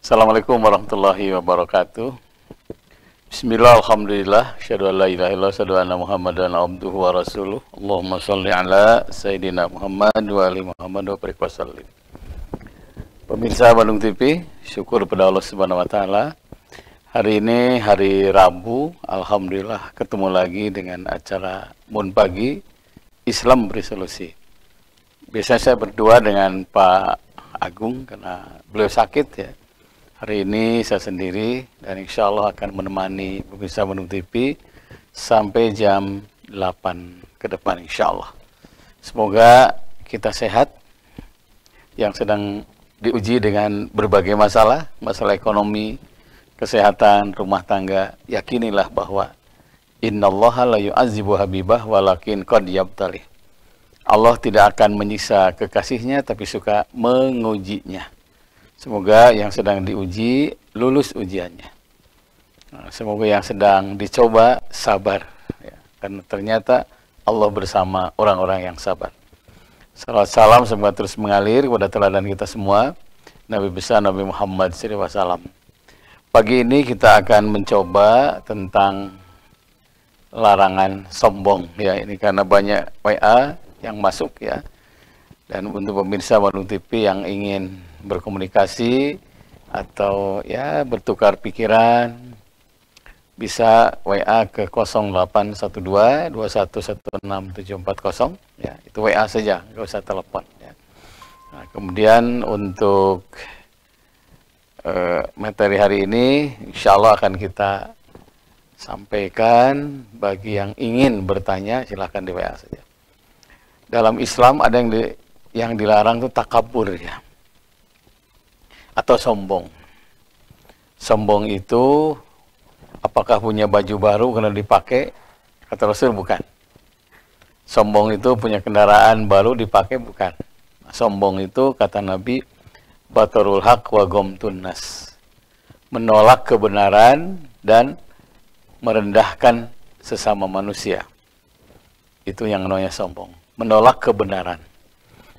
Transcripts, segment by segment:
Assalamualaikum warahmatullahi wabarakatuh. Bismillah, alhamdulillah, syahadu an la ilaha illallah, syahadu anna Muhammadan abduhu wa rasuluh. Allahumma salli ala Sayyidina Muhammad wa ali Muhammad wa barik wa sallim. Pemirsa Bandung TV, syukur pada Allah Subhanahu wa taala. Hari ini hari Rabu, alhamdulillah ketemu lagi dengan acara Mun Pagi Islam Beri Solusi. Biasanya saya berdua dengan Pak Agung karena beliau sakit ya. Hari ini saya sendiri dan insya Allah akan menemani pemirsa Bandung TV sampai jam 8 ke depan insya Allah. Semoga kita sehat, yang sedang diuji dengan berbagai masalah ekonomi, kesehatan, rumah tangga, yakinilah bahwa innallaha la yu'adzibu habibah walakin qad yabtalih. Allah tidak akan menyiksa kekasihnya tapi suka mengujinya. Semoga yang sedang diuji lulus ujiannya. Nah, semoga yang sedang dicoba sabar ya, karena ternyata Allah bersama orang-orang yang sabar. Salawat salam semoga terus mengalir kepada teladan kita semua, Nabi besar Nabi Muhammad SAW. Pagi ini kita akan mencoba tentang larangan sombong ya, ini karena banyak WA yang masuk ya. Dan untuk pemirsa Bandung TV yang ingin berkomunikasi atau ya bertukar pikiran, bisa WA ke 0812 2116740 ya, itu WA saja, nggak usah telepon ya. Nah, kemudian untuk materi hari ini insya Allah akan kita sampaikan. Bagi yang ingin bertanya silahkan di WA saja. Dalam Islam ada yang dilarang itu takabur ya, atau sombong. Sombong itu apakah punya baju baru karena dipakai? Kata Rasul bukan. Sombong itu punya kendaraan baru dipakai? Bukan. Sombong itu kata Nabi, batarul haq wa gomtun nas, menolak kebenaran dan merendahkan sesama manusia. Itu yang namanya sombong, menolak kebenaran.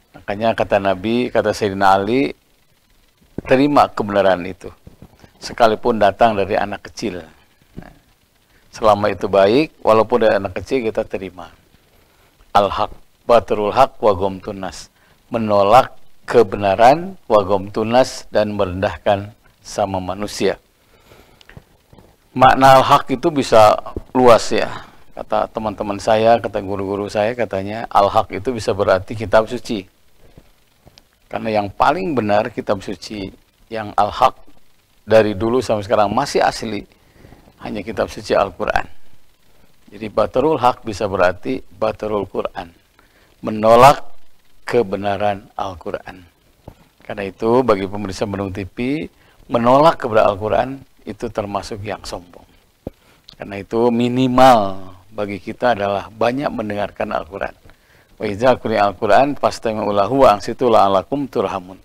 Makanya kata Nabi, kata Sayyidina Ali, terima kebenaran itu sekalipun datang dari anak kecil. Nah, selama itu baik, walaupun dari anak kecil kita terima. Al-haq, batrul haq wa gomtun nas, menolak kebenaran wa gomtun nas, dan merendahkan sama manusia. Makna al-haq itu bisa luas ya. Kata teman-teman saya, kata guru-guru saya, katanya al-haq itu bisa berarti kitab suci. Karena yang paling benar kitab suci yang al-haq dari dulu sampai sekarang masih asli hanya kitab suci Al-Quran. Jadi batarul haq bisa berarti batarul Quran, menolak kebenaran Al-Quran. Karena itu bagi pemirsa Bandung TV, menolak kebenaran Al-Quran itu termasuk yang sombong. Karena itu minimal bagi kita adalah banyak mendengarkan Al-Quran. Wa idza quri'a al-Qur'an fastami'u lahu wa ansitu la'allakum turhamun.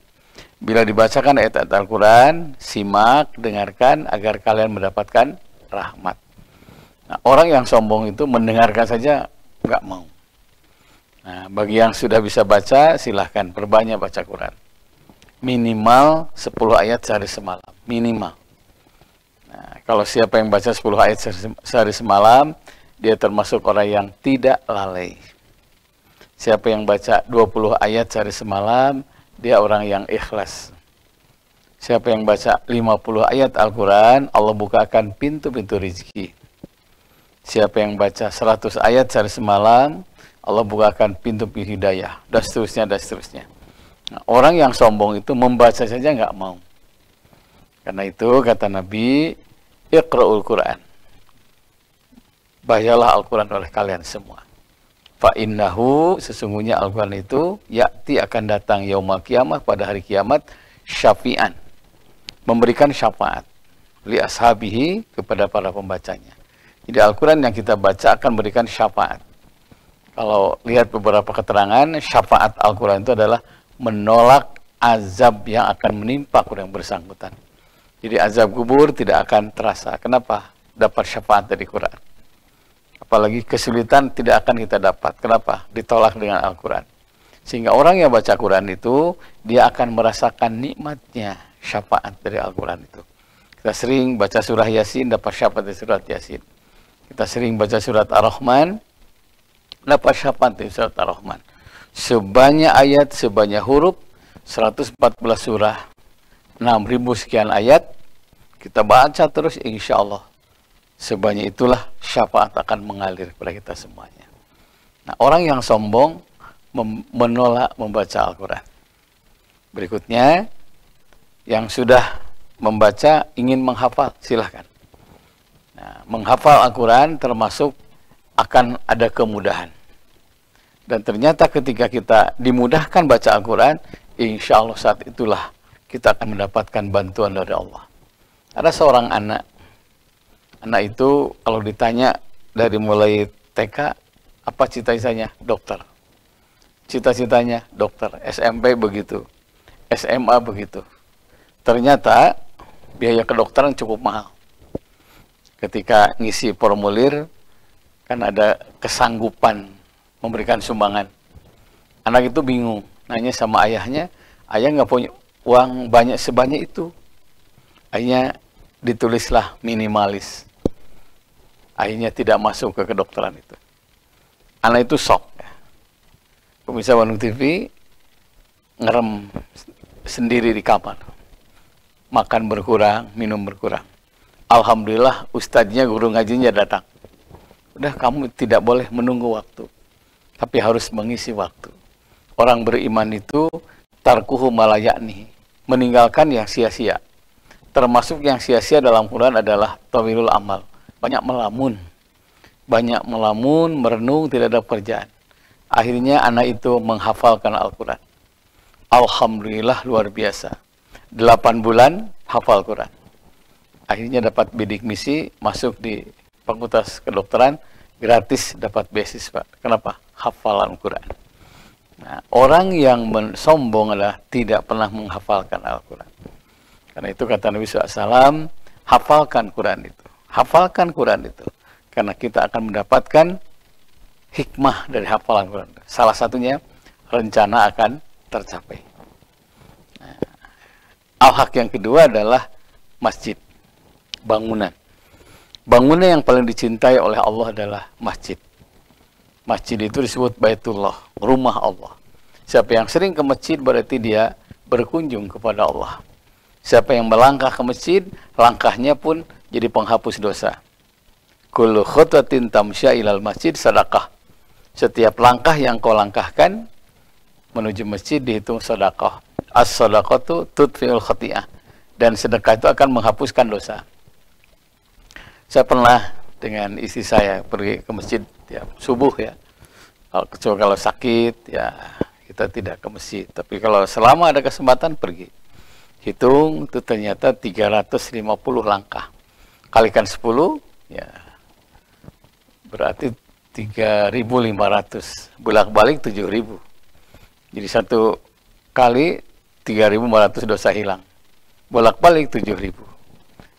Bila dibacakan ayat-ayat Al-Qur'an, simak, dengarkan agar kalian mendapatkan rahmat. Nah, orang yang sombong itu mendengarkan saja enggak mau. Nah, bagi yang sudah bisa baca, silahkan perbanyak baca Quran. Minimal 10 ayat sehari semalam, minimal. Nah, kalau siapa yang baca 10 ayat sehari semalam, dia termasuk orang yang tidak lalai. Siapa yang baca 20 ayat sehari semalam, dia orang yang ikhlas. Siapa yang baca 50 ayat Al-Quran, Allah bukakan pintu-pintu rezeki. Siapa yang baca 100 ayat sehari semalam, Allah bukakan pintu-pintu hidayah, dan seterusnya, dan seterusnya. Nah, orang yang sombong itu membaca saja nggak mau. Karena itu kata Nabi, Iqra'ul Quran. Bacalah Al-Quran oleh kalian semua. Fa'innahu, sesungguhnya Al-Quran itu yakti akan datang yaumul kiamah, pada hari kiamat, syafi'an, memberikan syafaat li ashabihi, kepada para pembacanya. Jadi Al-Quran yang kita baca akan memberikan syafaat. Kalau lihat beberapa keterangan, syafaat Al-Quran itu adalah menolak azab yang akan menimpa orang yang bersangkutan. Jadi azab kubur tidak akan terasa. Kenapa? Dapat syafaat dari Quran. Apalagi kesulitan tidak akan kita dapat. Kenapa? Ditolak dengan Al-Quran. Sehingga orang yang baca Quran itu, dia akan merasakan nikmatnya syafaat dari Al-Quran itu. Kita sering baca surah Yasin, dapat syafaat dari surat Yasin. Kita sering baca surat Ar-Rahman, dapat syafaat dari surat Ar-Rahman. Sebanyak ayat, sebanyak huruf, 114 surah, 6.000 sekian ayat, kita baca terus, insya Allah sebanyak itulah syafaat akan mengalir kepada kita semuanya. Nah, orang yang sombong menolak membaca Al-Quran. Berikutnya, yang sudah membaca ingin menghafal, silahkan. Nah, menghafal Al-Quran termasuk akan ada kemudahan. Dan ternyata ketika kita dimudahkan baca Al-Quran, insya Allah saat itulah kita akan mendapatkan bantuan dari Allah. Ada seorang anak itu kalau ditanya dari mulai TK, apa cita-citanya? Dokter. Cita-citanya dokter. SMP begitu. SMA begitu. Ternyata biaya kedokteran cukup mahal. Ketika ngisi formulir, kan ada kesanggupan memberikan sumbangan. Anak itu bingung, nanya sama ayahnya, ayah nggak punya uang banyak sebanyak itu. Akhirnya ditulislah minimalis. Akhirnya tidak masuk ke kedokteran itu. Anak itu shock. Pemirsa Bandung TV ngerem sendiri di kamar. Makan berkurang, minum berkurang. Alhamdulillah ustadznya, guru ngajinya datang. Udah, kamu tidak boleh menunggu waktu, tapi harus mengisi waktu. Orang beriman itu tarkuhu malayakni, meninggalkan yang sia-sia. Termasuk yang sia-sia dalam Quran adalah tawilul amal, banyak melamun, merenung, tidak ada pekerjaan. Akhirnya anak itu menghafalkan Al-Quran. Alhamdulillah luar biasa. 8 bulan hafal Quran. Akhirnya dapat bidik misi, masuk di Fakultas Kedokteran, gratis dapat beasiswa. Kenapa? Hafalan Quran. Nah, orang yang sombong adalah tidak pernah menghafalkan Al-Quran. Karena itu kata Nabi SAW, hafalkan Quran itu. Hafalkan Quran itu. Karena kita akan mendapatkan hikmah dari hafalan Quran. Salah satunya, rencana akan tercapai. Nah, al-haq yang kedua adalah masjid. Bangunan. Bangunan yang paling dicintai oleh Allah adalah masjid. Masjid itu disebut Baitullah, rumah Allah. Siapa yang sering ke masjid berarti dia berkunjung kepada Allah. Siapa yang melangkah ke masjid, langkahnya pun jadi penghapus dosa. Kullu khutwatin tamsya ilal masjid sadaqah. Setiap langkah yang kau langkahkan menuju masjid dihitung sedekah. As-sadaqatu tudfi'ul khati'ah. Dan sedekah itu akan menghapuskan dosa. Saya pernah dengan istri saya pergi ke masjid ya, subuh ya. Kecuali kalau sakit ya kita tidak ke masjid. Tapi kalau selama ada kesempatan pergi. Hitung itu ternyata 350 langkah. Kalikan 10 ya berarti 3.500. Bolak-balik 7.000. Jadi satu kali 3.500 dosa hilang. Bolak-balik 7.000.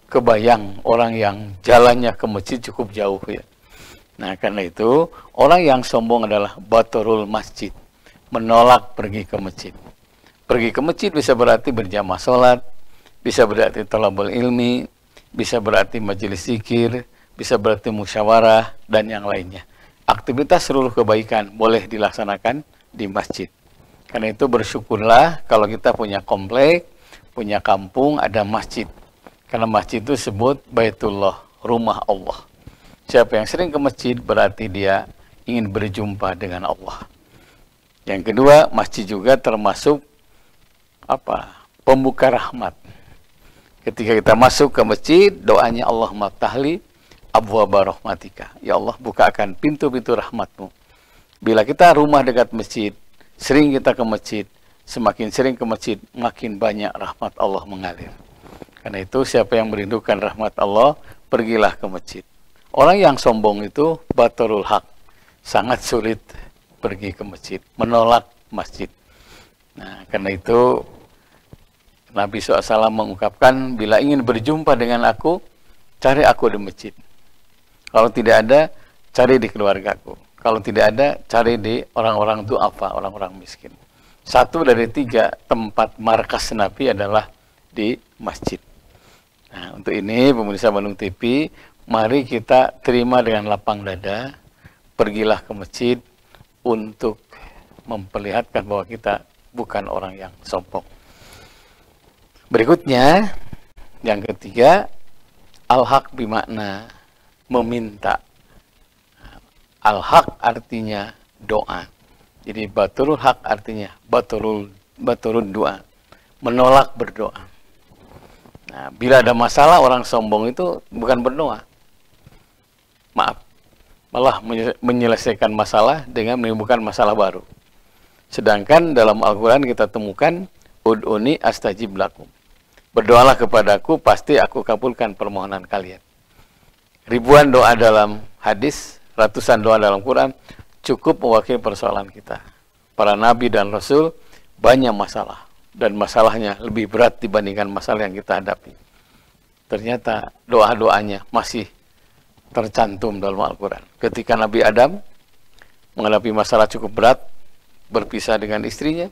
Kebayang orang yang jalannya ke masjid cukup jauh ya. Nah, karena itu orang yang sombong adalah batorul masjid, menolak pergi ke masjid. Pergi ke masjid bisa berarti berjamaah sholat, bisa berarti thalabul ilmi, bisa berarti majelis zikir, bisa berarti musyawarah, dan yang lainnya. Aktivitas seluruh kebaikan boleh dilaksanakan di masjid. Karena itu bersyukurlah kalau kita punya komplek, punya kampung, ada masjid. Karena masjid itu disebut Baitullah, rumah Allah. Siapa yang sering ke masjid berarti dia ingin berjumpa dengan Allah. Yang kedua, masjid juga termasuk pembuka rahmat. Ketika kita masuk ke masjid, doanya Allahumma ftahli abwaaba rahmatika. Ya Allah, bukakan pintu-pintu rahmatmu. Bila kita rumah dekat masjid, sering kita ke masjid, semakin sering ke masjid, makin banyak rahmat Allah mengalir. Karena itu siapa yang merindukan rahmat Allah, pergilah ke masjid. Orang yang sombong itu batorul haq, sangat sulit pergi ke masjid, menolak masjid. Nah, karena itu Nabi SAW mengungkapkan, bila ingin berjumpa dengan aku, cari aku di masjid. Kalau tidak ada, cari di keluargaku. Kalau tidak ada, cari di orang-orang du'afa, orang-orang miskin. 1 dari 3 tempat markas Nabi adalah di masjid. Nah, untuk ini pemirsa Bandung TV, mari kita terima dengan lapang dada, pergilah ke masjid untuk memperlihatkan bahwa kita bukan orang yang sombong. Berikutnya, yang ketiga, al-haq bermakna meminta. Al-haq artinya doa. Jadi baturul haq artinya baturul doa. Menolak berdoa. Nah, bila ada masalah, orang sombong itu bukan berdoa. Maaf. Malah menyelesaikan masalah dengan menimbulkan masalah baru. Sedangkan dalam Al-Quran kita temukan ud'uni astajib lakum. Berdoalah kepadaku, pasti aku kabulkan permohonan kalian. Ribuan doa dalam hadis, ratusan doa dalam Quran, cukup mewakili persoalan kita. Para nabi dan rasul banyak masalah. Dan masalahnya lebih berat dibandingkan masalah yang kita hadapi. Ternyata doa-doanya masih tercantum dalam Al-Quran. Ketika Nabi Adam menghadapi masalah cukup berat, berpisah dengan istrinya,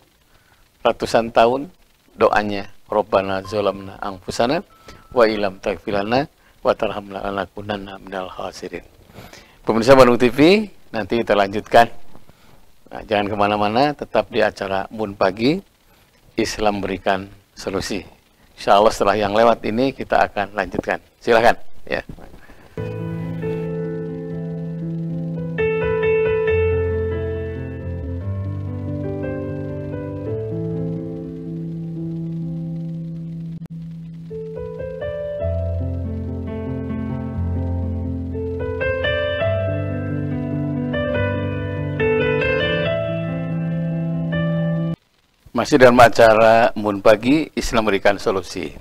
ratusan tahun, doanya, Rabbana zolamna anfusana, wa ilam taghfirlana, wa tarhamna lanakunanna minal khasirin. Pemirsa Bandung TV, nanti kita lanjutkan. Nah, jangan kemana-mana, tetap di acara Mun Pagi, Islam berikan solusi. Insya Allah setelah yang lewat ini kita akan lanjutkan. Silakan. Ya. Masih dalam acara Mun Pagi, Islam berikan solusi.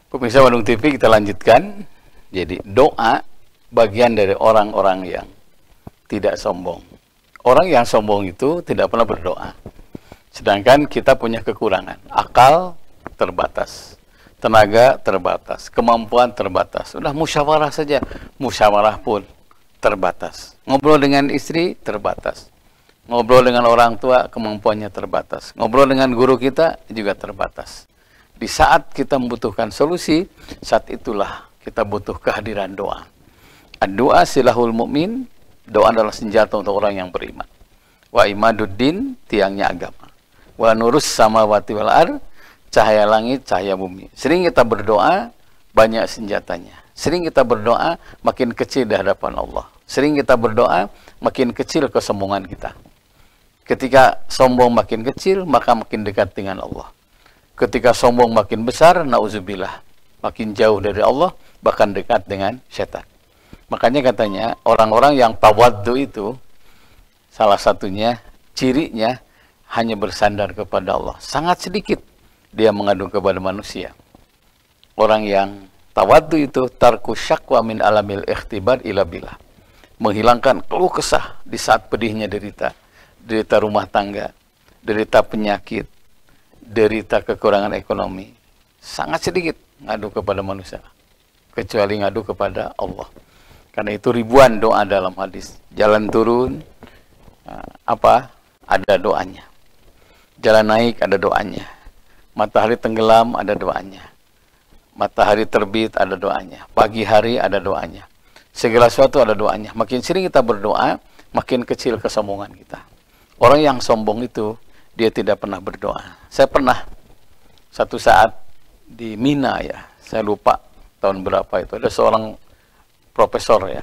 Pemirsa Bandung TV, kita lanjutkan. Jadi doa bagian dari orang-orang yang tidak sombong. Orang yang sombong itu tidak pernah berdoa. Sedangkan kita punya kekurangan. Akal terbatas, tenaga terbatas, kemampuan terbatas. Sudah musyawarah saja, musyawarah pun terbatas. Ngobrol dengan istri terbatas. Ngobrol dengan orang tua, kemampuannya terbatas. Ngobrol dengan guru kita juga terbatas. Di saat kita membutuhkan solusi, saat itulah kita butuh kehadiran doa. Doa silahul mu'min, doa adalah senjata untuk orang yang beriman. Wa imaduddin, tiangnya agama. Wa nurus samawati wal ar, cahaya langit, cahaya bumi. Sering kita berdoa, banyak senjatanya. Sering kita berdoa, makin kecil di hadapan Allah. Sering kita berdoa, makin kecil kesombongan kita. Ketika sombong makin kecil, maka makin dekat dengan Allah. Ketika sombong makin besar, na'udzubillah, makin jauh dari Allah, bahkan dekat dengan setan. Makanya katanya, orang-orang yang tawaddu itu, salah satunya, cirinya, hanya bersandar kepada Allah. Sangat sedikit dia mengadu kepada manusia. Orang yang tawaddu itu, tarku syakwa min alamil ikhtibar ila billah. Menghilangkan keluh kesah di saat pedihnya derita rumah tangga, derita penyakit, derita kekurangan ekonomi. Sangat sedikit ngadu kepada manusia, kecuali ngadu kepada Allah. Karena itu ribuan doa dalam hadis. Jalan turun, ada doanya. Jalan naik, ada doanya. Matahari tenggelam, ada doanya. Matahari terbit, ada doanya. Pagi hari, ada doanya. Segala sesuatu ada doanya. Makin sering kita berdoa, makin kecil kesombongan kita. Orang yang sombong itu, dia tidak pernah berdoa. Saya pernah satu saat di Mina ya, saya lupa tahun berapa itu, ada seorang profesor ya.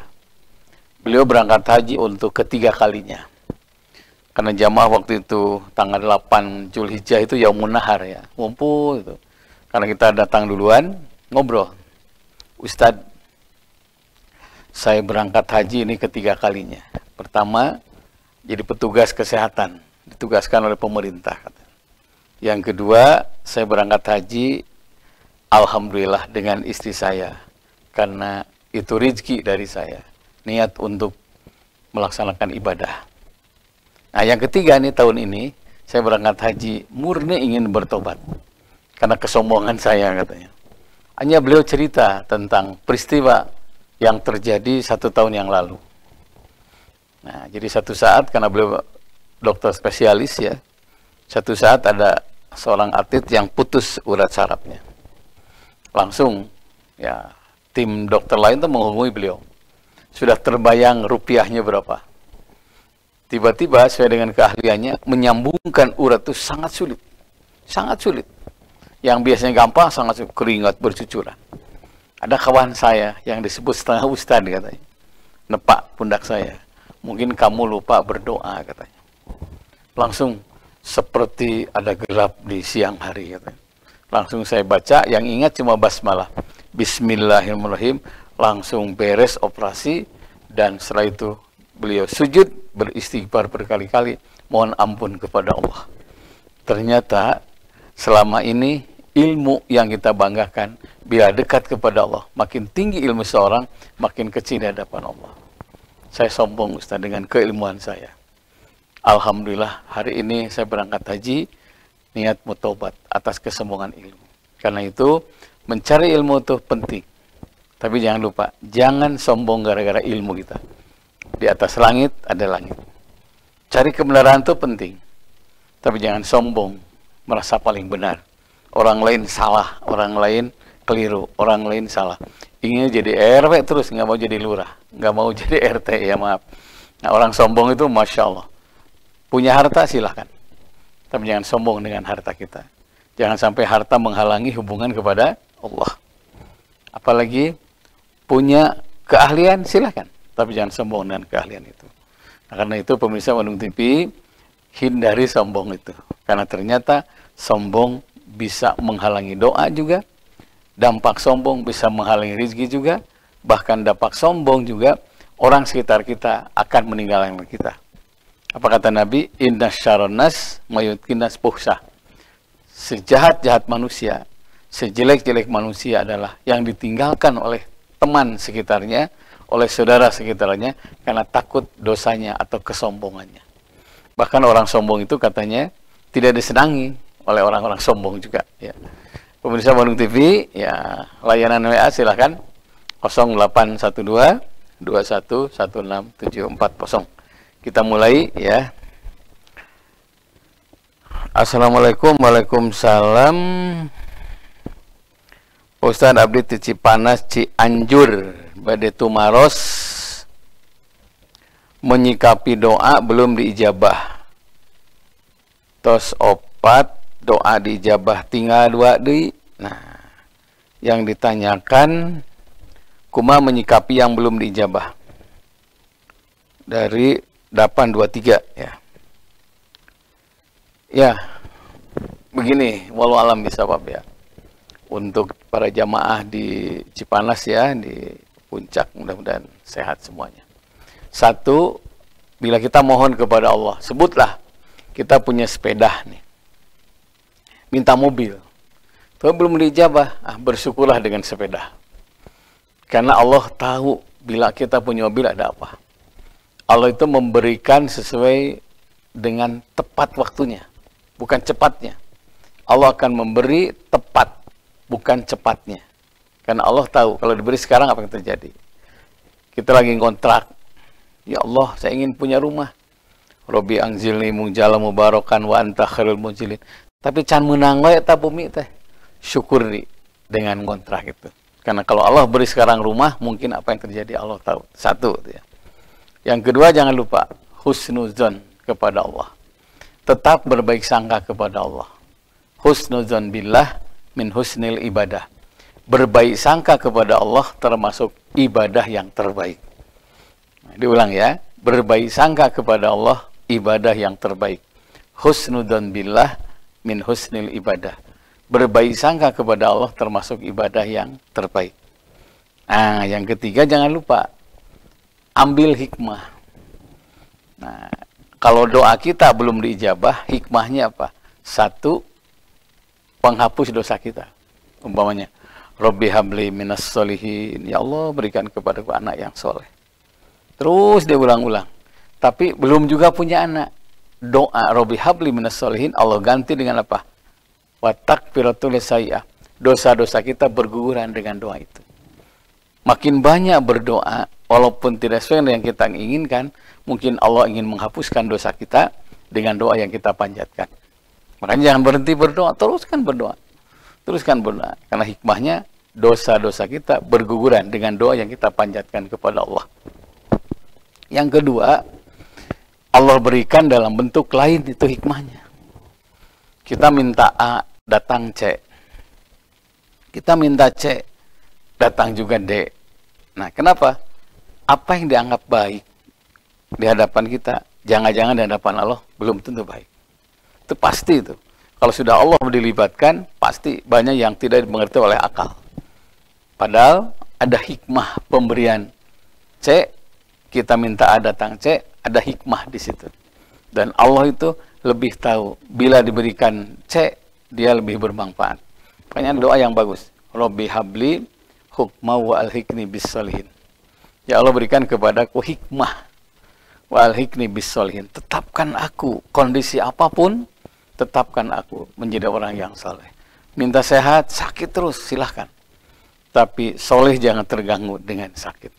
Beliau berangkat haji untuk ketiga kalinya. Karena jamaah waktu itu tanggal 8 Zulhijjah itu Yaumun Nahar ya, ngumpul itu. Karena kita datang duluan, ngobrol. Ustadz, saya berangkat haji ini ketiga kalinya. Pertama, jadi petugas kesehatan, ditugaskan oleh pemerintah. Yang kedua, saya berangkat haji, alhamdulillah dengan istri saya. Karena itu rezeki dari saya. Niat untuk melaksanakan ibadah. Nah, yang ketiga nih tahun ini, saya berangkat haji, murni ingin bertobat. Karena kesombongan saya katanya. Hanya beliau cerita tentang peristiwa yang terjadi 1 tahun yang lalu. Nah, jadi satu saat, karena beliau dokter spesialis ya, satu saat ada seorang atlet yang putus urat sarafnya. Langsung ya tim dokter lain tuh menghubungi beliau. Sudah terbayang rupiahnya berapa. Tiba-tiba sesuai dengan keahliannya menyambungkan urat itu sangat sulit. Sangat sulit. Yang biasanya gampang sangat sulit, keringat bercucuran. Ada kawan saya yang disebut setengah ustad katanya. Nepak pundak saya. Mungkin kamu lupa berdoa katanya. Langsung seperti ada gelap di siang hari katanya. Langsung saya baca, yang ingat cuma basmalah. Bismillahirrahmanirrahim. Langsung beres operasi. Dan setelah itu beliau sujud, beristighfar berkali-kali. Mohon ampun kepada Allah. Ternyata selama ini ilmu yang kita banggakan, bila dekat kepada Allah, makin tinggi ilmu seorang, makin kecil di hadapan Allah. Saya sombong Ustaz dengan keilmuan saya. Alhamdulillah hari ini saya berangkat haji, niat mutobat atas kesombongan ilmu. Karena itu mencari ilmu itu penting. Tapi jangan lupa, jangan sombong gara-gara ilmu kita. Di atas langit ada langit. Cari kebenaran itu penting. Tapi jangan sombong, merasa paling benar. Orang lain salah, orang lain keliru, orang lain salah. Ingin jadi RW terus, nggak mau jadi lurah, nggak mau jadi RT, ya maaf. Nah, orang sombong itu Masya Allah. Punya harta silahkan. Tapi jangan sombong dengan harta kita. Jangan sampai harta menghalangi hubungan kepada Allah. Apalagi punya keahlian silahkan. Tapi jangan sombong dengan keahlian itu. Nah, karena itu pemirsa Bandung TV, hindari sombong itu. Karena ternyata sombong bisa menghalangi doa juga. Dampak sombong bisa menghalangi rezeki juga. Bahkan dampak sombong juga orang sekitar kita akan meninggalkan kita. Apa kata Nabi? Inna syarronas mayutkinas puhsah. Sejahat-jahat manusia, sejelek-jelek manusia adalah yang ditinggalkan oleh teman sekitarnya, oleh saudara sekitarnya, karena takut dosanya atau kesombongannya. Bahkan orang sombong itu katanya tidak disenangi oleh orang-orang sombong juga. Ya. Pemirsa Bandung TV, ya layanan WA silahkan 0812 2116 740. Kita mulai ya. Assalamualaikum, waalaikumsalam. Ustaz Abdi di Cipanas Cianjur bade tumaros menyikapi doa belum diijabah. Tos opat doa diijabah tinggal 2 deui. Nah, yang ditanyakan kumaha menyikapi yang belum diijabah. Dari 823 ya. Ya. Begini, walau alam bisawab ya. Untuk para jamaah di Cipanas ya, di puncak, mudah-mudahan sehat semuanya. Satu, bila kita mohon kepada Allah, sebutlah kita punya sepeda nih, minta mobil, tapi belum dijabah, bersyukurlah dengan sepeda. Karena Allah tahu bila kita punya mobil ada apa. Allah itu memberikan sesuai dengan tepat waktunya, bukan cepatnya. Allah akan memberi tepat, bukan cepatnya. Karena Allah tahu kalau diberi sekarang apa yang terjadi. Kita lagi ngontrak, ya Allah saya ingin punya rumah. Robi angzilni munjala mubarakan wa anta khairul munjilin. Tapi can menang we eta bumi teh. Syukuri dengan kontrak itu. Karena kalau Allah beri sekarang rumah, mungkin apa yang terjadi Allah tahu. Satu ya. Yang kedua, jangan lupa husnuzon kepada Allah. Tetap berbaik sangka kepada Allah. Husnuzon billah min husnil ibadah. Berbaik sangka kepada Allah termasuk ibadah yang terbaik. Nah, diulang ya. Berbaik sangka kepada Allah, ibadah yang terbaik. Husnuzon billah min husnil ibadah. Berbaik sangka kepada Allah termasuk ibadah yang terbaik. Nah, yang ketiga jangan lupa ambil hikmah. Nah, kalau doa kita belum diijabah, hikmahnya apa? Satu, penghapus dosa kita. Umpamanya, Robbi habli minas solihin. Ya Allah, berikan kepadaku anak yang soleh. Terus dia ulang-ulang. Tapi belum juga punya anak. Doa Robbi habli minas solihin, Allah ganti dengan apa? Watakfiratul lisayah. Dosa-dosa kita berguguran dengan doa itu. Makin banyak berdoa, walaupun tidak sesuai dengan yang kita inginkan, mungkin Allah ingin menghapuskan dosa kita dengan doa yang kita panjatkan. Makanya jangan berhenti berdoa, teruskan berdoa. Teruskan berdoa. Karena hikmahnya dosa-dosa kita berguguran dengan doa yang kita panjatkan kepada Allah. Yang kedua, Allah berikan dalam bentuk lain, itu hikmahnya. Kita minta A, datang C. Kita minta C, datang juga D. Nah, kenapa? Apa yang dianggap baik di hadapan kita, jangan-jangan di hadapan Allah belum tentu baik. Itu pasti itu. Kalau sudah Allah dilibatkan, pasti banyak yang tidak dimengerti oleh akal. Padahal ada hikmah pemberian C, kita minta A datang C, ada hikmah di situ. Dan Allah itu lebih tahu, bila diberikan C, dia lebih bermanfaat. Makanya doa yang bagus. Rabbi habli hukma wa alhikni bis-sholihin. Ya Allah, berikan kepadaku hikmah wa alhikni bis-sholihin. Tetapkan aku, kondisi apapun, tetapkan aku menjadi orang yang saleh. Minta sehat, sakit terus, silahkan. Tapi soleh jangan terganggu dengan sakit.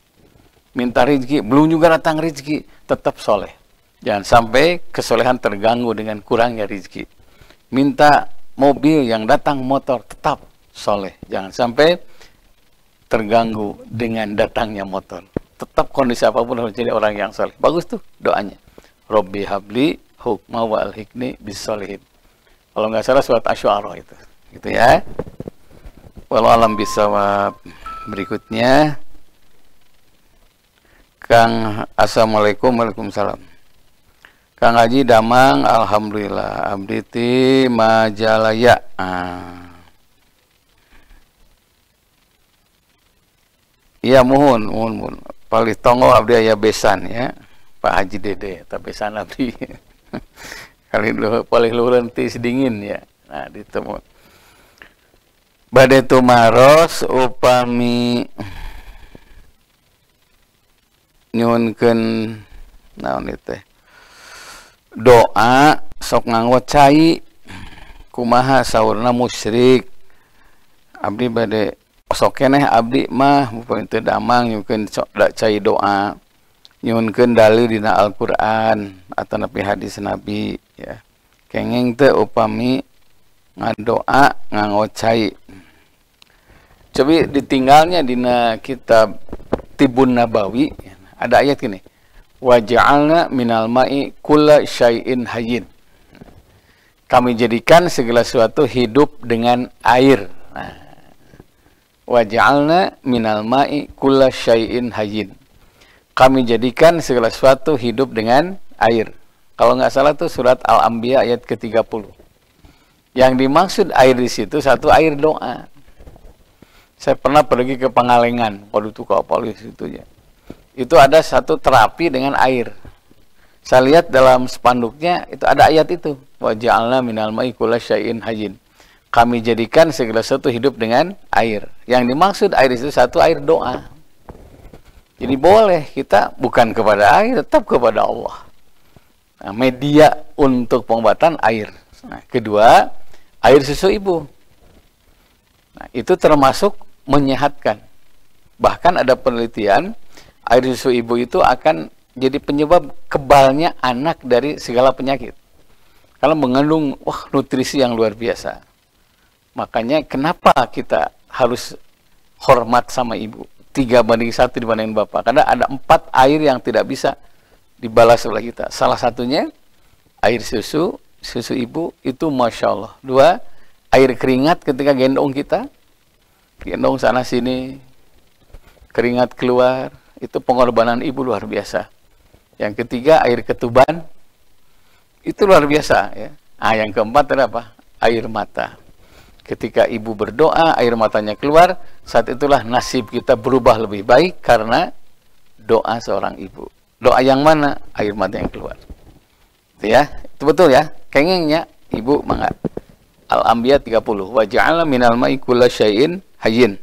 Minta rezeki, belum juga datang rezeki, tetap soleh. Jangan sampai kesolehan terganggu dengan kurangnya rezeki. Minta mobil yang datang motor, tetap soleh. Jangan sampai terganggu dengan datangnya motor. Tetap kondisi apapun harus jadi orang yang soleh. Bagus tuh doanya. Rabbi habli hukma wa alhikni bis-sholihin. Kalau nggak salah surat Asy-Syu'ara itu. Gitu ya. Wallahu alam bisawab. Berikutnya Kang, assalamualaikum, waalaikumsalam. Kang Haji Damang, alhamdulillah. Abdi ti Majalaya. Iya, mohon. Palih tonggo abdi aya besan ya. Pak Haji Dede, tapi besan abdi. Kali dulu paling luhur teh dingin ya. Nah, ditemu. Bade tumaros upami nyuhunkeun naon ieu teh. Doa sok nganggo cai kumaha saurna musyrik. Abdi bade sok keneh abdi mah upami teu damang nyuhunkeun sok cai doa. Nyuhunkeun dalil dina Al-Qur'an atau napi hadis Nabi ya. Kenging teu upami ngadoa nganggo cai. Coba ditinggalnya dina kitab Tibun Nabawi ada ayat gini. Wa ja'alna minal ma'i kulla syai'in hayyin. Kami jadikan segala sesuatu hidup dengan air. Nah. Wa ja'alna minal ma'i kulla syai'in hayyin. Kami jadikan segala sesuatu hidup dengan air. Kalau nggak salah tuh surat Al-Anbiya ayat ke-30. Yang dimaksud air di situ satu air doa. Saya pernah pergi ke Pangalengan, waduh tuh kapal di situ ya. Itu ada satu terapi dengan air. Saya lihat dalam spanduknya itu ada ayat itu. Wa ja'alna minal ma'i kulla syai'in hayyin. Kami jadikan segala sesuatu hidup dengan air. Yang dimaksud air itu satu air doa. Jadi boleh kita bukan kepada air, tetap kepada Allah. Nah, media untuk pengobatan air. Nah, kedua, air susu ibu. Nah, itu termasuk menyehatkan. Bahkan ada penelitian, air susu ibu itu akan jadi penyebab kebalnya anak dari segala penyakit. Karena mengandung nutrisi yang luar biasa. Makanya kenapa kita harus hormat sama ibu? 3:1 dibandingin bapak. Karena ada 4 air yang tidak bisa dibalas oleh kita. Salah satunya air susu ibu itu Masya Allah. 2, air keringat ketika gendong kita. Gendong sana sini, keringat keluar, itu pengorbanan ibu luar biasa. Yang ketiga, air ketuban, itu luar biasa ya. Nah, yang keempat adalah apa? Air mata. Ketika ibu berdoa, air matanya keluar, saat itulah nasib kita berubah lebih baik karena doa seorang ibu. Doa yang mana? Air mata yang keluar. Itu ya, itu betul ya. Kengengnya ibu mangga. Al-Anbiya 30. Wa ja'alna minal ma'i kulla syai'in hayyin.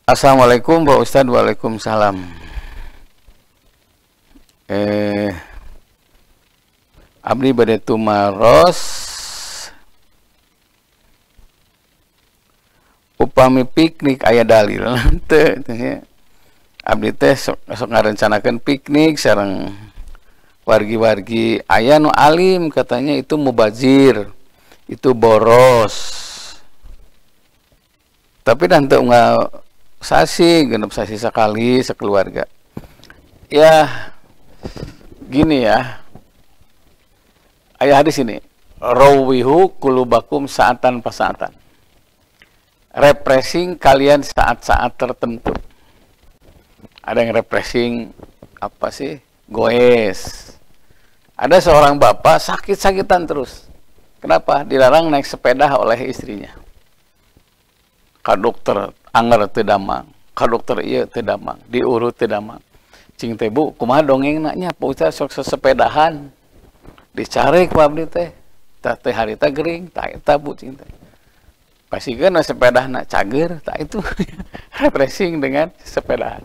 Assalamualaikum Pak Ustadz. Waalaikumsalam. Abdi bade tumaros upami piknik aya dalil teu ya. Abdi teh sok ngarencanakeun piknik sareng wargi-wargi aya nu alim katanya itu mubazir, itu boros. Tapi dan teu sasi, genep sasi sekali sekeluarga. Ya gini ya. Aya hadis ini, rawihu kulubakum saatan pasaatan. Refreshing kalian saat-saat tertentu. Ada yang refreshing apa sih? Goes. Ada seorang bapak sakit-sakitan terus. Kenapa? Dilarang naik sepeda oleh istrinya. Ka dokter anger teu damang, ka dokter ieu teu damang, diurut teu damang. Cing teh Bu, kumaha dongeng nya Pak Ustaz sok sesepedahan. Dicarek ku abdi teh. Teh harita gering, tah eta Bu cing teh. Pasikeun sepedahna cager, tah itu refreshing dengan sepedahan.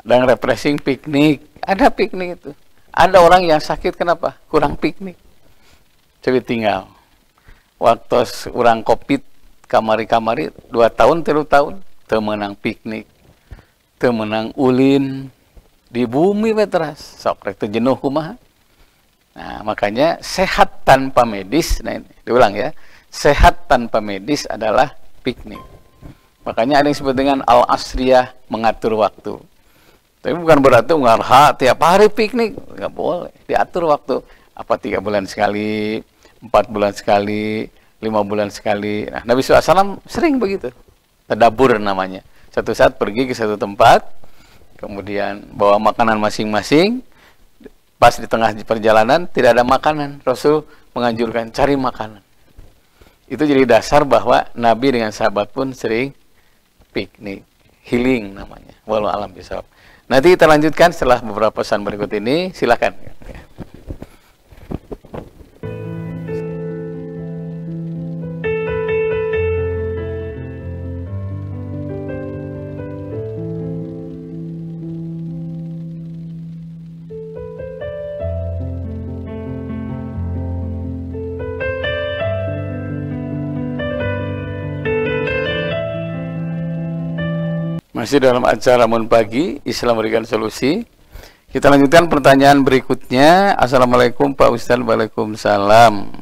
Dan refreshing piknik, ada piknik itu. Ada orang yang sakit kenapa? Kurang piknik. Coba tinggal. Waktu orang COVID kamari-kamari 2 tahun 3 tahun teu meunang piknik. Teu meunang ulin di bumi we teras. Sok rek teu jenuh kumaha. Nah, makanya sehat tanpa medis, nah ini diulang ya. Sehat tanpa medis adalah piknik. Makanya ada yang disebut dengan al-asriyah, mengatur waktu. Tapi bukan berarti ngarha tiap hari piknik, nggak boleh. Diatur waktu, apa 3 bulan sekali, 4 bulan sekali, 5 bulan sekali. Nah, Nabi SAW sering begitu. Tadabur namanya. Satu saat pergi ke satu tempat, kemudian bawa makanan masing-masing. Pas di tengah perjalanan tidak ada makanan, Rasul menganjurkan cari makanan. Itu jadi dasar bahwa Nabi dengan sahabat pun sering piknik, healing namanya. Walau alam bisawab. Nanti kita lanjutkan setelah beberapa pesan berikut ini. Silakan. Masih dalam acara Mun Pagi, Islam Berikan Solusi. Kita lanjutkan pertanyaan berikutnya. Assalamualaikum Pak Ustaz. Waalaikumsalam.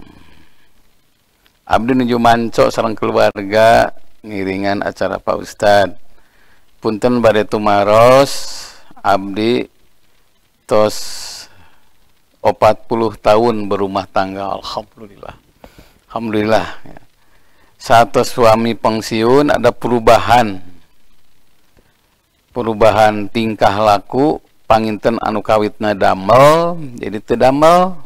Abdi nuju manco sareng keluarga ngiringan acara Pak Ustaz. Punten bade tumaros abdi tos 40 tahun berumah tangga. Alhamdulillah. Alhamdulillah. Saat suami pensiun ada perubahan tingkah laku, panginten anu kawitna damel jadi teu damel,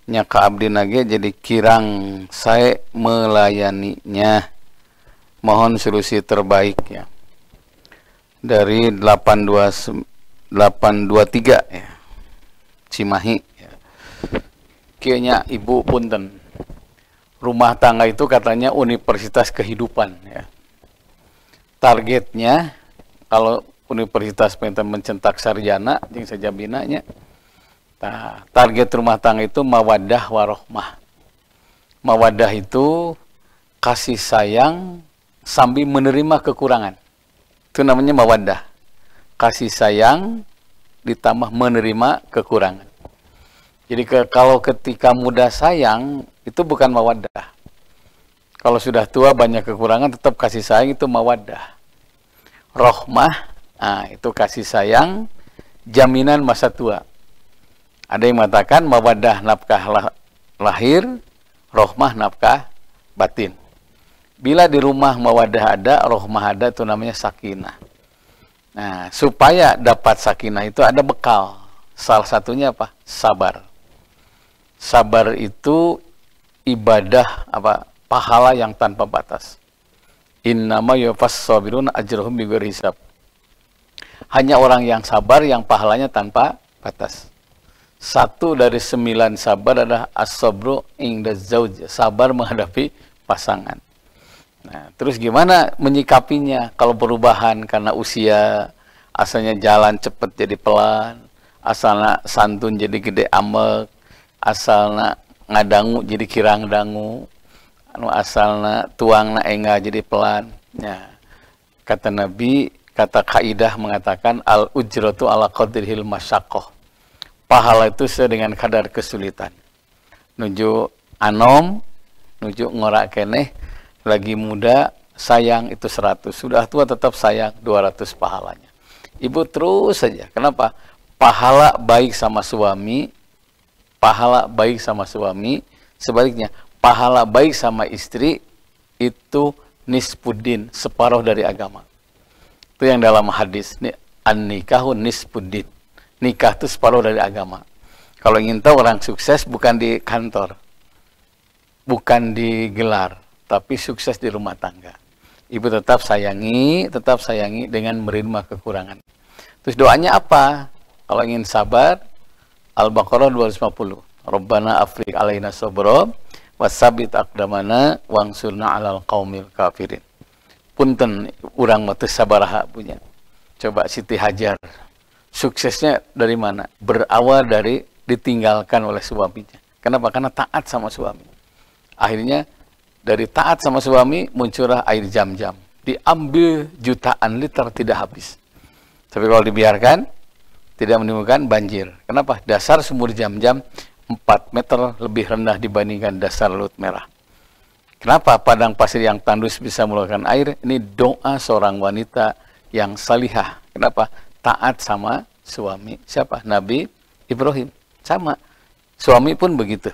nya ka abdi nage jadi kirang sae melayaninya. Mohon solusi terbaik ya. Dari 823 ya. Cimahi ya. Kieu nya Ibu punten. Rumah tangga itu katanya universitas kehidupan ya. Targetnya kalau universitas pengen mencetak sarjana jeung sajabinanya. Nah, target rumah tangga itu mawaddah warohmah. Mawaddah itu kasih sayang sambil menerima kekurangan. Itu namanya mawaddah. Kasih sayang ditambah menerima kekurangan. Jadi kalau ketika muda sayang itu bukan mawaddah. Kalau sudah tua banyak kekurangan tetap kasih sayang, itu mawaddah. Rohmah, nah itu kasih sayang, jaminan masa tua. Ada yang mengatakan mawaddah nafkah lahir, rohmah nafkah batin. Bila di rumah mawaddah ada, rohmah ada, itu namanya sakinah. Nah, supaya dapat sakinah itu ada bekal. Salah satunya apa? Sabar. Sabar itu ibadah apa? Pahala yang tanpa batas. Innama yuwaffas sabiruna ajrahum bighairi hisab. Hanya orang yang sabar yang pahalanya tanpa batas. 1 dari 9 sabar adalah as-sabru inda zauj, sabar menghadapi pasangan. Nah, terus gimana menyikapinya kalau perubahan karena usia, asalnya jalan cepat jadi pelan, asalnya santun jadi gede amek, asalnya ngadangu jadi kirang dangu, anu asalna tuangna enggak jadi pelan. Ya. Kata Nabi, kata kaidah mengatakan al ujratu ala qadril masyaqqah. pahala itu sesuai dengan kadar kesulitan. Nuju anom, nuju ngorak keneh, lagi muda sayang itu 100, sudah tua tetap sayang 200 pahalanya. Ibu terus saja. Kenapa? Pahala baik sama suami, pahala baik sama suami, sebaliknya pahala baik sama istri itu nispuddin, separuh dari agama. Itu yang dalam hadis, an-nikahu nispuddin. Nikah itu separuh dari agama. Kalau ingin tahu orang sukses bukan di kantor, bukan di gelar, tapi sukses di rumah tangga. Ibu tetap sayangi dengan menerima kekurangan. Terus doanya apa? Kalau ingin sabar, Al-Baqarah 250. Rabbana afriq alaina sabra wasabbit aqdamana wangsurna 'alal qaumil kafirin. Punten urang mah teu sabaraha punya. Coba Siti Hajar. Suksesnya dari mana? Berawal dari ditinggalkan oleh suaminya. Kenapa? Karena taat sama suami. Akhirnya dari taat sama suami muncullah air Zam-Zam. Diambil jutaan liter tidak habis. Tapi kalau dibiarkan tidak menimbulkan banjir. Kenapa? Dasar sumur Zam-Zam 4 meter lebih rendah dibandingkan dasar Laut Merah. Kenapa padang pasir yang tandus bisa mengeluarkan air? Ini doa seorang wanita yang salihah. Kenapa? Taat sama suami. Siapa? Nabi Ibrahim. Sama. Suami pun begitu.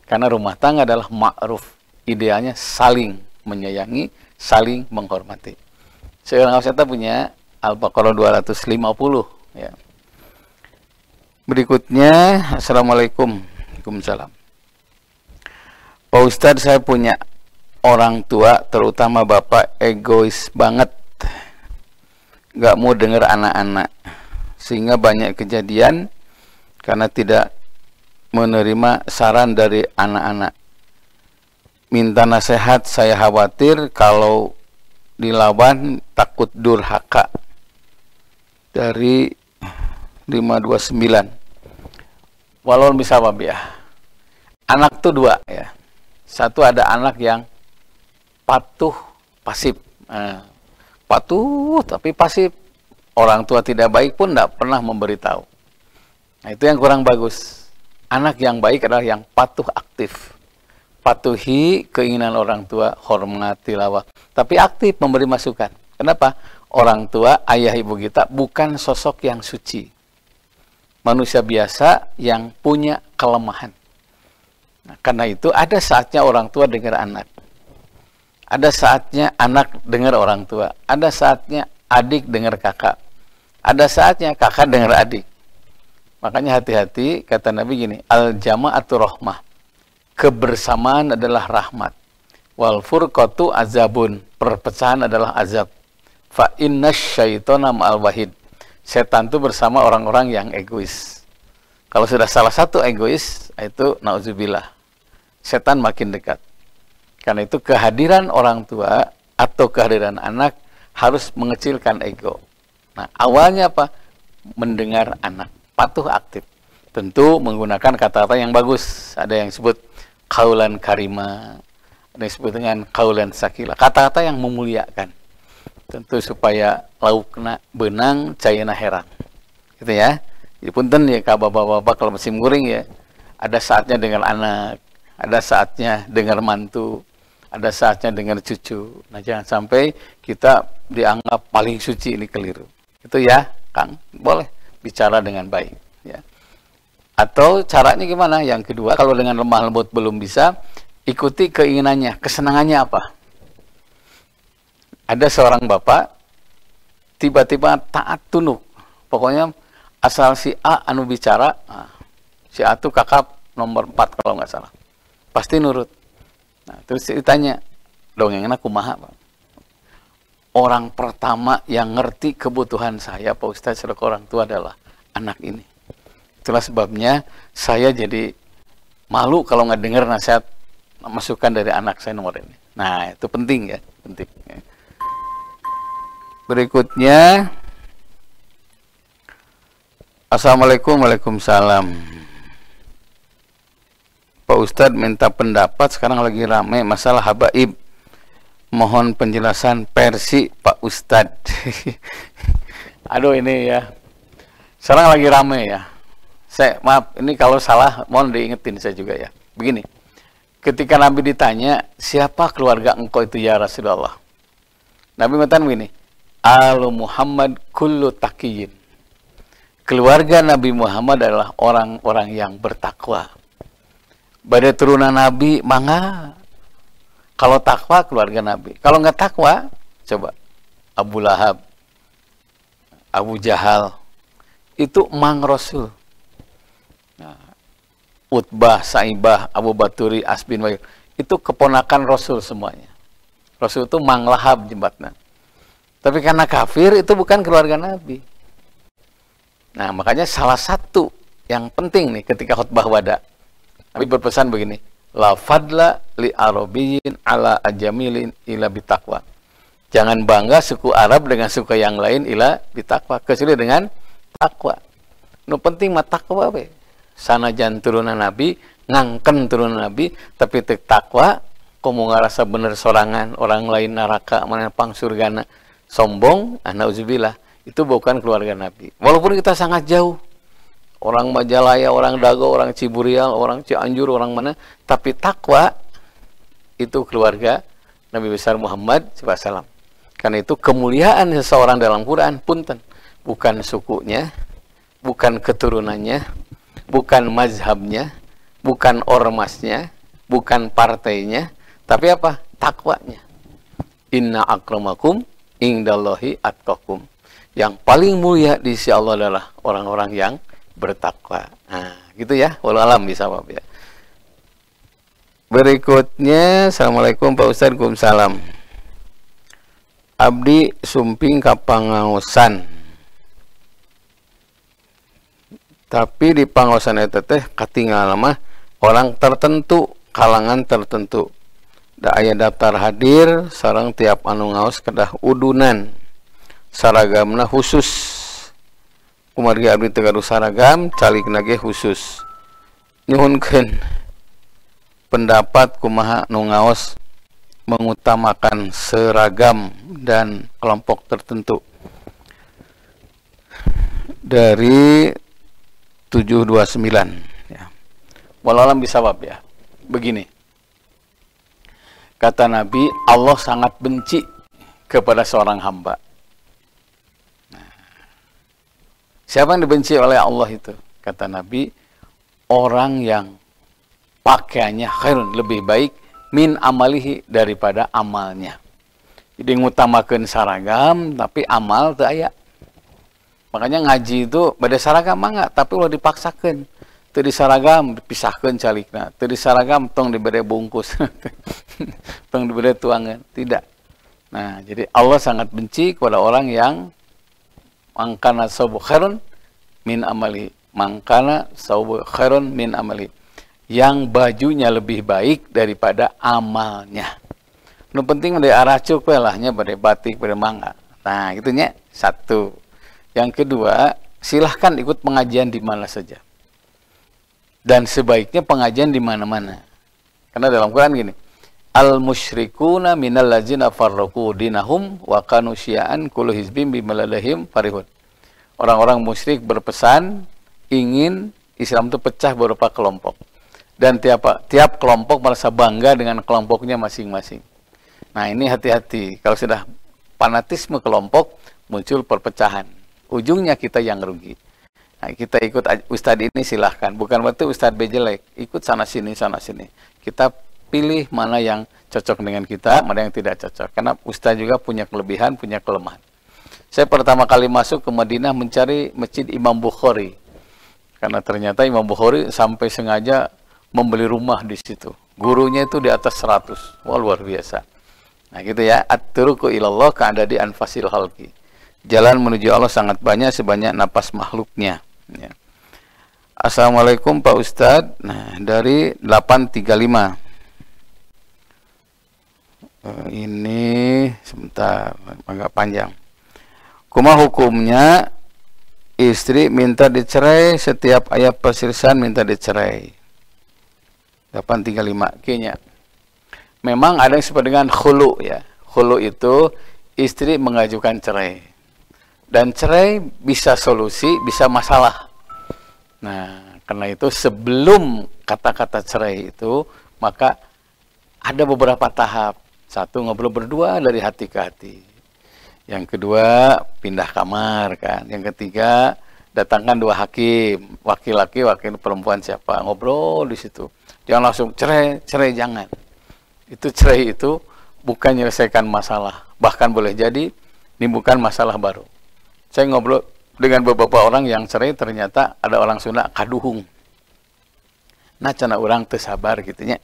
Karena rumah tangga adalah ma'ruf. Idealnya saling menyayangi, saling menghormati. Seorang Auseta punya Al-Baqarah 250. Ya. Berikutnya, Assalamualaikum. Waalaikumsalam. Pak Ustadz, saya punya orang tua, terutama bapak, egois banget. Gak mau dengar anak-anak. Sehingga banyak kejadian karena tidak menerima saran dari anak-anak. Minta nasihat, saya khawatir kalau dilawan takut durhaka. Dari 529. Walau bisa ya. Anak tuh 2 ya. Satu ada anak yang patuh, pasif. Patuh tapi pasif. Orang tua tidak baik pun tidak pernah memberitahu. Nah, itu yang kurang bagus. Anak yang baik adalah yang patuh, aktif. Patuhi keinginan orang tua, hormat, tilawah. Tapi aktif memberi masukan. Kenapa? Orang tua, ayah ibu kita bukan sosok yang suci. Manusia biasa yang punya kelemahan. Nah, karena itu ada saatnya orang tua dengar anak. Ada saatnya anak dengar orang tua. Ada saatnya adik dengar kakak. Ada saatnya kakak dengar adik. Makanya hati-hati, kata Nabi gini, al-jama'atu rahmah. Kebersamaan adalah rahmat. Wal furqatu azabun. Perpecahan adalah azab. Fa innash syaitana ma'al wahid. Setan itu bersama orang-orang yang egois. Kalau sudah salah satu egois, itu nauzubillah. Setan makin dekat. Karena itu kehadiran orang tua atau kehadiran anak harus mengecilkan ego. Nah, awalnya apa? Mendengar anak. Patuh, aktif. Tentu menggunakan kata-kata yang bagus. Ada yang sebut kaulan karima, ada yang disebut dengan kaulan sakila. Kata-kata yang memuliakan. Tentu supaya laukna benang, cayana herang. Gitu ya. Jadi punten ya kak bapak-bapak kalau musim guring ya. Ada saatnya dengar anak, ada saatnya dengar mantu, ada saatnya dengar cucu. Nah, jangan sampai kita dianggap paling suci, ini keliru. Itu ya, Kang. Boleh bicara dengan baik, ya. Atau caranya gimana? Yang kedua, kalau dengan lemah lembut belum bisa, ikuti keinginannya, kesenangannya apa? Ada seorang bapak tiba-tiba taat tunduk. Pokoknya asal si A anu bicara, nah, si A itu kakap nomor 4 kalau nggak salah. Pasti nurut. Nah, terus ditanya, dongengna kumaha, Pak? Orang pertama yang ngerti kebutuhan saya, Pak Ustadz, selaku orang tua adalah anak ini. Itulah sebabnya saya jadi malu kalau nggak dengar nasihat masukan dari anak saya nomor ini. Nah, itu penting ya, penting. Berikutnya, Assalamualaikum. Waalaikumsalam. Pak Ustadz minta pendapat, sekarang lagi rame masalah habaib. Mohon penjelasan versi Pak Ustadz. Aduh, ini ya. Sekarang lagi rame ya. Maaf, ini kalau salah mohon diingetin saya juga ya. Begini, ketika Nabi ditanya, siapa keluarga engkau itu ya Rasulullah? Nabi mengatakan begini, Alu Muhammad kullu taqiyin. Keluarga Nabi Muhammad adalah orang-orang yang bertakwa. Pada turunan Nabi, mangga. Kalau takwa, keluarga Nabi. Kalau nggak takwa, coba. Abu Lahab, Abu Jahal, itu mang Rasul. Nah, Utbah, Saibah, Abu Baturi, Asbin, Wa'il, itu keponakan Rasul semuanya. Rasul itu mang Lahab jembatnya. Tapi karena kafir, itu bukan keluarga Nabi. Nah, makanya salah satu yang penting nih ketika khutbah wada, Nabi berpesan begini, la fadla li arabiyyin ala ajamilin ila bitaqwa. Jangan bangga suku Arab dengan suku yang lain ila bitaqwa, kecuali dengan takwa. Nu penting mah takwa we. Sanajan turunan Nabi, ngangken turunan Nabi, tapi tek takwa, komo ngarasa bener sorangan, orang lain neraka, mana pang surgana, sombong, nauzubillah. Itu bukan keluarga Nabi. Walaupun kita sangat jauh. Orang Majalaya, orang Dago, orang Ciburial, orang Cianjur, orang mana. Tapi takwa itu keluarga Nabi besar Muhammad SAW. Karena itu kemuliaan seseorang dalam Quran, punten. Bukan sukunya, bukan keturunannya, bukan mazhabnya, bukan ormasnya, bukan partainya. Tapi apa? Takwanya. Inna akramakum indallahi atqakum. Yang paling mulia di sisi Allah adalah orang-orang yang bertakwa. Nah, gitu ya. Walau alam bisa Bapak ya. Berikutnya, Assalamualaikum Pak Ustadz, Waalaikumsalam. Abdi sumping kapangaosan. Tapi di pangaosan eta teh katinggal mah orang tertentu, kalangan tertentu. Da aya daftar hadir sareng tiap anu ngaos kedah udunan. Saragamna khusus. Kumargi abdi teu gaduh saragam, calikna ge khusus. Nyuhunkeun pendapat kumaha nu ngaos mengutamakan seragam dan kelompok tertentu. Dari 729 ya. Wallahualam bisawab ya. Begini. Kata Nabi, Allah sangat benci kepada seorang hamba. Siapa yang dibenci oleh Allah itu? Kata Nabi, orang yang pakaiannya khairun, lebih baik min amalihi, daripada amalnya. Jadi ngutamakeun saragam tapi amal teu aya. Makanya ngaji itu bade saragam mah enggak, tapi ulah dipaksakeun. Teu di saragam dipisahkeun calikna, teu di saragam tong dibere bungkus. Tong dibere tuangan, tidak. Nah, jadi Allah sangat benci kepada orang yang mangkana saubu khairun min amali, mangkana saubu khairun min amali, yang bajunya lebih baik daripada amalnya. Nu penting dari arah cuk lahnya pada batik pada mangga. Nah, gitunya satu. Yang kedua, silahkan ikut pengajian di mana saja. Dan sebaiknya pengajian di mana-mana. Karena dalam Quran gini, al musyrikuna minal ladzina farraqu dinahum wa kanu syi'an kullu hizbin bima ladahim farihun. Orang-orang musyrik berpesan ingin Islam itu pecah beberapa kelompok. Dan tiap kelompok merasa bangga dengan kelompoknya masing-masing. Nah, ini hati-hati. Kalau sudah fanatisme kelompok, muncul perpecahan. Ujungnya kita yang rugi. Nah, kita ikut Ustadz ini silahkan. Bukan berarti Ustadz B jelek. Ikut sana-sini, sana-sini. Kita pilih mana yang cocok dengan kita, mana yang tidak cocok. Karena Ustadz juga punya kelebihan, punya kelemahan. Saya pertama kali masuk ke Madinah mencari masjid Imam Bukhari. Karena ternyata Imam Bukhari sampai sengaja membeli rumah di situ. Gurunya itu di atas 100. Wah, luar biasa. Nah, gitu ya. At-turuqu ilallah ka'adadi anfasil halqi. Jalan menuju Allah sangat banyak sebanyak napas makhluknya. Ya. Assalamualaikum Pak Ustadz. Nah, dari 835. Ini sebentar, agak panjang. Kumaha hukumnya istri minta dicerai, setiap ayat persirisan minta dicerai. 835 kayaknya. Memang ada yang disebut dengan khulu ya. Khulu itu istri mengajukan cerai. Dan cerai bisa solusi, bisa masalah. Nah, Karena itu sebelum kata-kata cerai itu, maka ada beberapa tahap. Satu, ngobrol berdua dari hati ke hati. Yang kedua, pindah kamar kan. Yang ketiga, datangkan 2 hakim, wakil laki, wakil perempuan siapa, ngobrol di situ. Jangan langsung cerai, cerai jangan. Itu cerai itu bukan menyelesaikan masalah, bahkan boleh jadi menimbulkan masalah baru. Saya ngobrol dengan beberapa orang yang cerai, ternyata ada orang Sunda kaduhung. Nah, cana orang tersabar gitunya.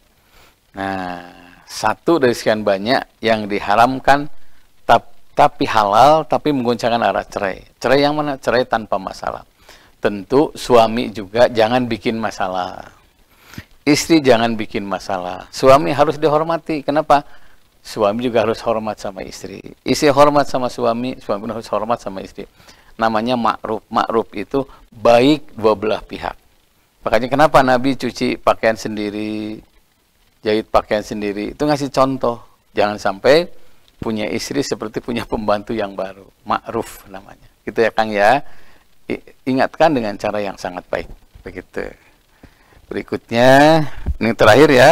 Nah, satu dari sekian banyak yang diharamkan tapi halal, tapi mengguncangkan arah cerai. Cerai yang mana? Cerai tanpa masalah. Tentu suami juga jangan bikin masalah. Istri jangan bikin masalah. Suami harus dihormati. Kenapa? Suami juga harus hormat sama istri. Istri hormat sama suami, suami harus hormat sama istri. Namanya ma'ruf. Ma'ruf itu baik dua belah pihak. Makanya kenapa Nabi cuci pakaian sendiri, jahit pakaian sendiri, itu ngasih contoh. Jangan sampai punya istri seperti punya pembantu yang baru. Ma'ruf namanya. Gitu ya Kang ya. Ingatkan dengan cara yang sangat baik. Begitu. Berikutnya, ini terakhir ya.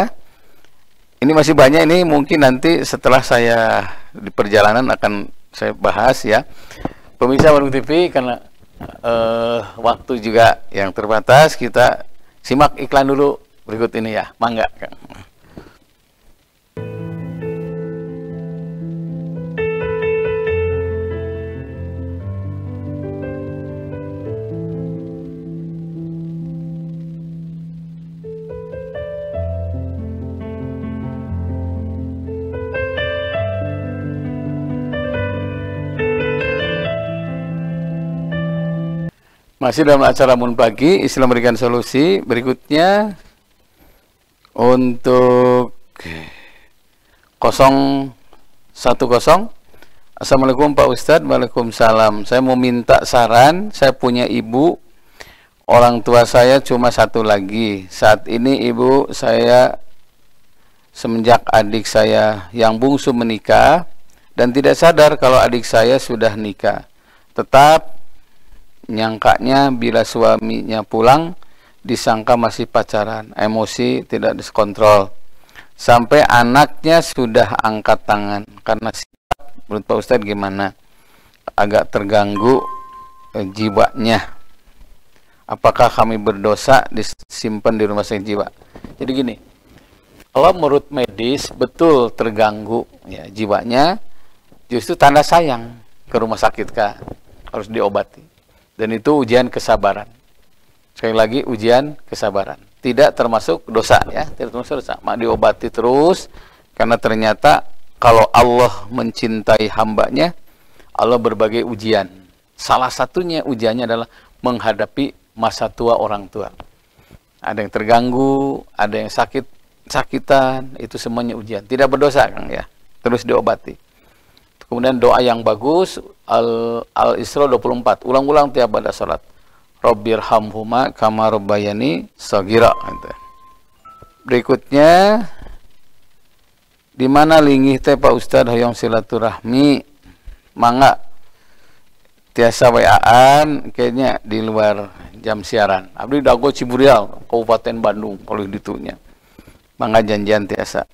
Ini masih banyak, ini mungkin nanti setelah saya di perjalanan akan saya bahas ya. Pemirsa Warung TV, karena waktu juga yang terbatas, kita simak iklan dulu berikut ini ya. Mangga Kang. Masih dalam acara Mun Pagi, Islam memberikan solusi. Berikutnya untuk 010. Assalamualaikum Pak Ustadz. Waalaikumsalam. Saya mau minta saran. Saya punya ibu, orang tua saya cuma 1 lagi. Saat ini ibu saya semenjak adik saya yang bungsu menikah dan tidak sadar kalau adik saya sudah nikah. Tetap nyangkanya bila suaminya pulang disangka masih pacaran, emosi tidak diskontrol sampai anaknya sudah angkat tangan karena sikap. Menurut Pak Ustadz gimana? Agak terganggu jiwanya. Apakah kami berdosa disimpan di rumah sakit jiwa? Jadi gini, kalau menurut medis betul terganggu ya jiwanya, justru tanda sayang ke rumah sakit kah, harus diobati. Dan itu ujian kesabaran. Sekali lagi ujian kesabaran. Tidak termasuk dosa ya, tidak termasuk dosa. Mak diobati terus karena ternyata kalau Allah mencintai hambanya, Allah berbagai ujian. Salah satunya ujiannya adalah menghadapi masa tua orang tua. Ada yang terganggu, ada yang sakitan, itu semuanya ujian. Tidak berdosa Kang ya. Terus diobati. Kemudian doa yang bagus, Al-Isra 24, ulang-ulang tiap pada salat. Rabbirhamhuma kama rabbayani shaghira. Berikutnya, di mana linggih teh Pak Ustadz hoyong silaturahmi? Mangga tiasa WA-an kayaknya di luar jam siaran. Abdi dago Ciburial, Kabupaten Bandung, kalau ditunya. Mangga janjian tiasa.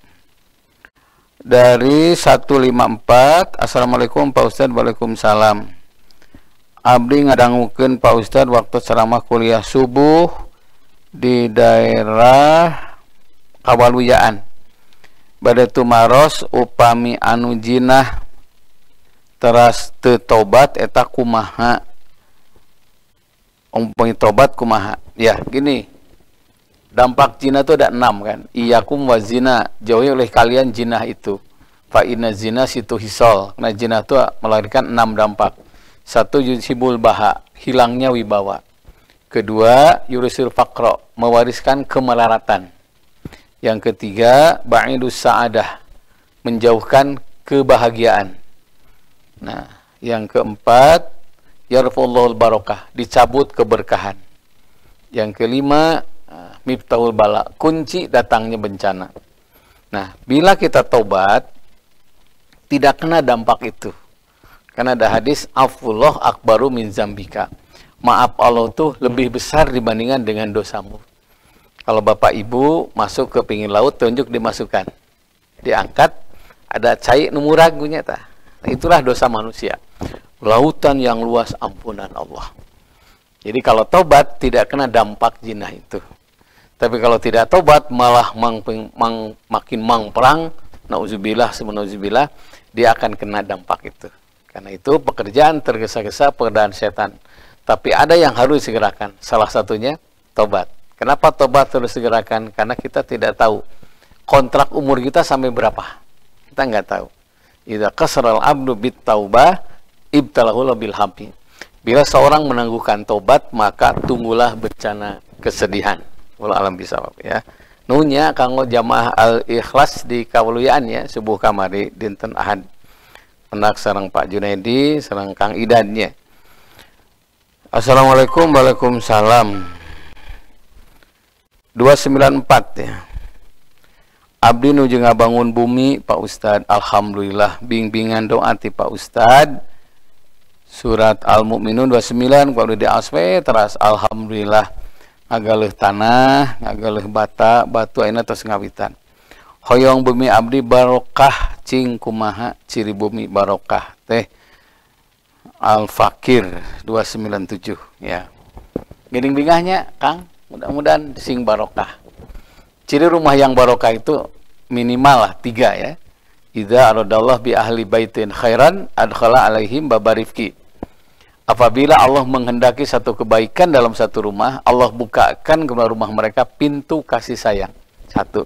Dari 154, Assalamualaikum Pak Ustadz. Waalaikumsalam. Abdi ngadangukeun Pak Ustadz waktu ceramah kuliah subuh di daerah Kawaluyaan. Bade tumaros upami anu jinah teras teu tobat eta kumaha? Umpami tobat kumaha? Ya, gini. Dampak zina itu ada 6 kan. Iyakum wa zina, jauhi oleh kalian zina itu. Fa inna zina situ hisol. Nah zina itu melahirkan 6 dampak. 1, yusibul baha, hilangnya wibawa. Kedua, yurisul faqra, mewariskan kemelaratan. Yang ketiga, ba'idus sa'adah, menjauhkan kebahagiaan. Nah, yang keempat, yarfullahul barokah, dicabut keberkahan. Yang kelima, miftahul bala, kunci datangnya bencana. Nah, bila kita tobat, tidak kena dampak itu. Karena ada hadis, afullah akbaru min zambika. maaf Allah tuh lebih besar dibandingkan dengan dosamu. Kalau bapak ibu masuk ke pinggir laut, tunjuk dimasukkan, diangkat, ada cai numurag gunya tah. Nah, itulah dosa manusia. Lautan yang luas ampunan Allah. Jadi kalau tobat tidak kena dampak jinah itu. Tapi kalau tidak tobat malah makin perang, nauzubillah semenauzubillah, dia akan kena dampak itu. Karena itu pekerjaan tergesa-gesa pekerjaan setan. Tapi ada yang harus disegerakan. Salah satunya tobat. Kenapa tobat harus disegerakan? Karena kita tidak tahu kontrak umur kita sampai berapa. Kita nggak tahu. Idza kasral abdu bit taubah ibtalahu bil hammi. Bila seorang menangguhkan tobat, maka tunggulah bencana kesedihan. Wallahu alam bisawab ya. Nunya kanggo jamaah al-ikhlas di kawuluyaan ya, subuh kamari dinten Ahad. Penak sareng Pak Junaidi, sareng Kang Idannya. Assalamualaikum. Waalaikumsalam. 294 ya. Abdi nuju ngabangun bumi Pak Ustad. Alhamdulillah bimbingan doa ti Pak Ustad. Surat Al-Mu'minun 29 kalau di aswe teras alhamdulillah ngagaleuh tanah, ngagaleuh batu ayeuna tos ngawitan. Hoyong bumi abdi barokah cing kumaha ciri bumi barokah teh. Al-Fakir 297 ya. Geuning bingahnya Kang, mudah-mudahan sing barokah. Ciri rumah yang barokah itu minimal lah 3 ya. Idza aradallah bi ahli baitin khairan adkhala alaihim babarifki. Apabila Allah menghendaki satu kebaikan dalam satu rumah, Allah bukakan ke rumah mereka pintu kasih sayang. 1.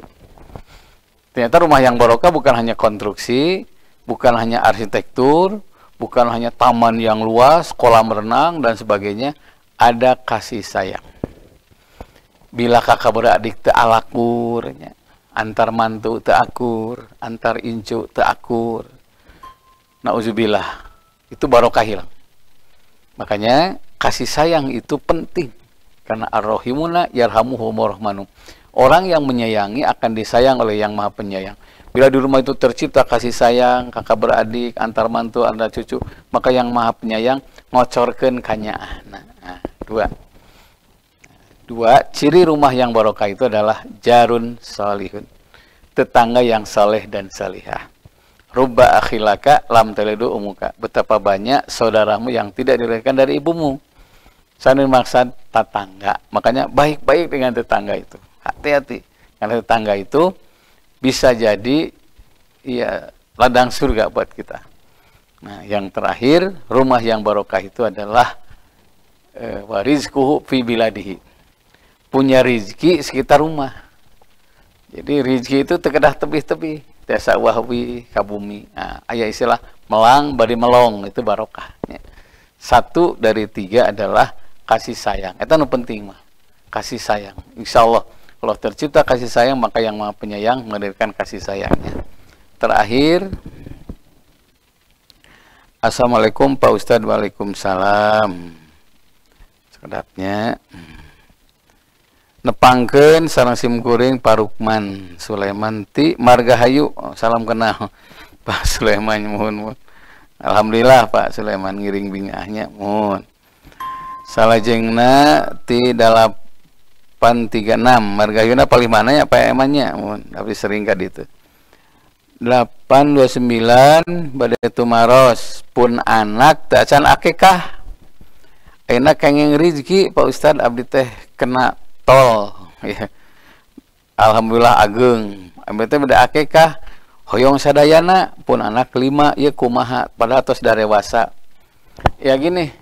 Ternyata rumah yang barokah bukan hanya konstruksi, bukan hanya arsitektur, bukan hanya taman yang luas, kolam renang dan sebagainya, ada kasih sayang. Bila kakak beradik teu alakur, antar mantu teu akur, antar incu teu akur. Nauzubillah, itu barokah hilang. Makanya kasih sayang itu penting. Karena ar-rahimuna yarhamuhumur rahmanu. Orang yang menyayangi akan disayang oleh yang maha penyayang. Bila di rumah itu tercipta kasih sayang, kakak beradik, antar mantu, antar cucu, maka yang maha penyayang ngocorkeun kanyaan. Nah, 2. Ciri rumah yang barokah itu adalah jarun salihun. Tetangga yang saleh dan salihah. Rubba akhilaka lam talidu umuka. Betapa banyak saudaramu yang tidak dilahirkan dari ibumu. Sanun maksud tetangga. Makanya baik-baik dengan tetangga itu. Hati-hati. Karena tetangga itu bisa jadi ya ladang surga buat kita. Nah, yang terakhir, rumah yang barokah itu adalah warizquhu fi biladihi. Punya rizki sekitar rumah. Jadi rizki itu terkedah tebih-tebih. Desa wahwi kabumi. Nah, aya istilah melang bari melong, itu barokah. 1 dari 3 adalah kasih sayang. Itu nu penting mah. Kasih sayang. Insyaallah kalau tercipta kasih sayang, maka yang maha penyayang menghadirkan kasih sayangnya. Terakhir, assalamualaikum Pak Ustadz. Waalaikumsalam. Sekedapnya nepangkeun sareng simkuring Parukman Sulaiman ti Margahayu. Salam kenal Pak Sulaiman muhun. Alhamdulillah Pak Sulaiman ngiring bingahnya muhun. Salajengna ti 836 Margahayuna paling mana ya Pak emannya muhun. Tapi sering ka ditu. 829 bade tumaros pun anak teu acan akikah. Ayeuna kenging rezeki Pak Ustad abdi teh kena tol ya. Alhamdulillah ageng abdi teh bade akikah hoyong sadayana pun anak 5 ieu kumaha padahal tos darewasa. Ya gini,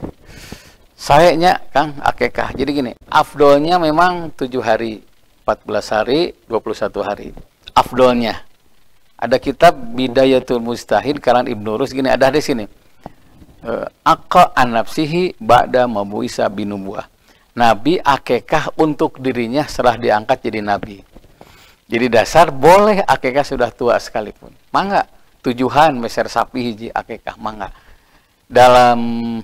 sayanya Kang akikah. Jadi gini, afdolnya memang 7 hari, 14 hari, 21 hari. Afdolnya. Ada kitab Bidayatul Mustahid karangan Ibnu Rus gini, ada di sini. Aqa an-nafsihi ba'da mabuisa binubuwah. Nabi akikah untuk dirinya setelah diangkat jadi nabi. Jadi dasar boleh akikah sudah tua sekalipun. Mangga tujuhan meser sapi hiji akikah mangga. Dalam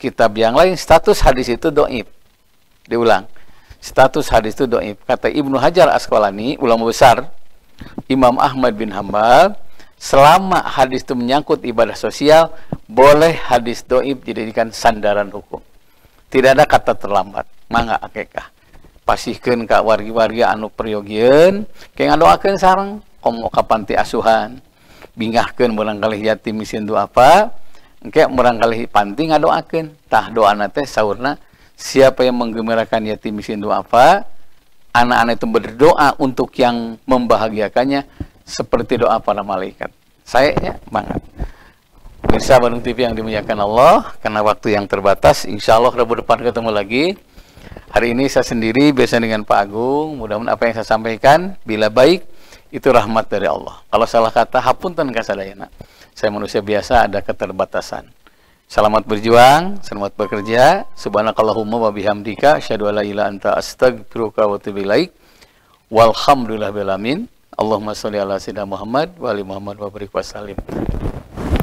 kitab yang lain status hadis itu dhaif. Diulang. Status hadis itu dhaif. Kata Ibnu Hajar Asqalani, ulama besar Imam Ahmad bin Hambal, selama hadis itu menyangkut ibadah sosial, boleh hadis dhaif dijadikan sandaran hukum. Tidak ada kata terlambat. Mangga akekah. Pasihkeun ka wargi-wargi anu peryogian, ke ngadoakeun sareng komo ka panti asuhan. Bingahkeun barangkali yatim miskin tu apa, engke barangkali panti ngadoakeun. Tah doana teh saurna, siapa yang menggembirakan yatim miskin tu apa, anak-anak itu berdoa untuk yang membahagiakannya seperti doa para malaikat. Saya ya banget. Pemirsa Bandung TV yang dimuliakan Allah, karena waktu yang terbatas, insya Allah Rabu depan ketemu lagi. Hari ini saya sendiri biasa dengan Pak Agung. Mudah-mudahan apa yang saya sampaikan, bila baik, itu rahmat dari Allah. Kalau salah kata, hapunten kasadayana. Saya manusia biasa, ada keterbatasan. Selamat berjuang, selamat bekerja. Subhanakallahumma wa bihamdika, asyhadu an la ilaha anta astaghfiruka wa atubu ilaik. Walhamdulillah bil alamin. Allahumma sholli ala sayyidina Muhammad wa ali Muhammad wa barik wa sallim.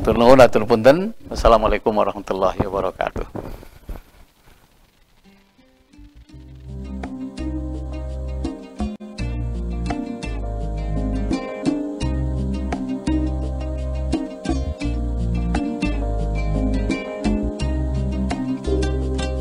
Atur nuhun, atur punten. Wassalamualaikum warahmatullahi wabarakatuh.